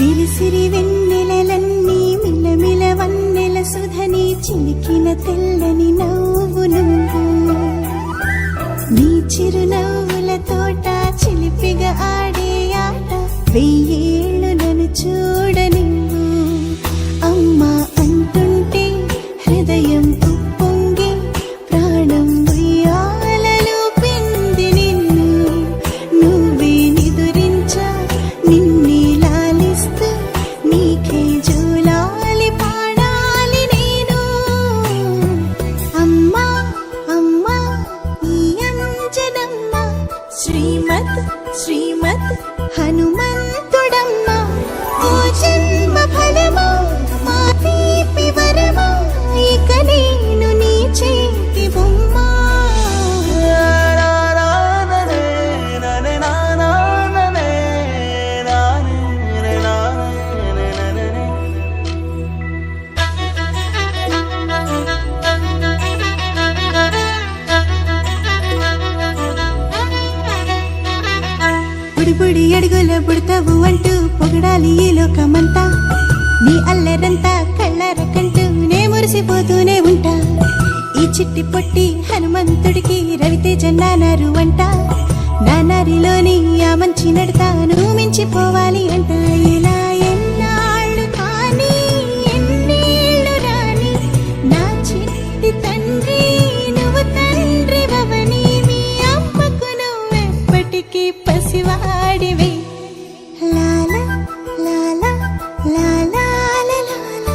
సిరి సిరి వెన్నెలలన్నీ మిలమిల వన్నెల సుధని చిలికిన తెల్లని నవ్వు నువ్వు నీ చిరునవ్వుల తోట చిలిపిగా ఆడే ఆట వెయ్యేళ్ళు నన్ను చూడని అమ్మా అంటుంటే హృదయం ఉప్పొంగి ప్రాణం ఉయ్యాలలో పింది నిన్ను నువ్వే నిదురించా నిన్నే లాలిస్తూ నీకే జూలాలి పాడాలి నేను అమ్మా అమ్మా ఈ అంజనమ్మ శ్రీమత్ శ్రీమత్ హనుమంతుడమ్మ ఓ జన్మ ఫలమా మా తీపి వరమా ఇక నేను నీ చేతి బొమ్మ బుడి బుడి అడుగుల బుడతావు అంటూ పొగడాలి ఈ లోకమంతా నీ అల్లరంతా కళ్ళరకంటూ నే మురిసిపోతూనే ఉంటా ఈ చిట్టి పొట్టి హనుమంతుడికి రవితేజ నానారు అంట నానారిలోని ఆ మంచి నడతాను మించిపోవాలి అంట ఇలా ఎన్నాళ్ళు కానీ ఎన్నేళ్ళు రాని నా చిట్టి తండ్రి నువ్వు తండ్రి భవని మీ అమ్మకు నువ్వెప్పటికీ పసివాడివి లాల లాల లాల లాల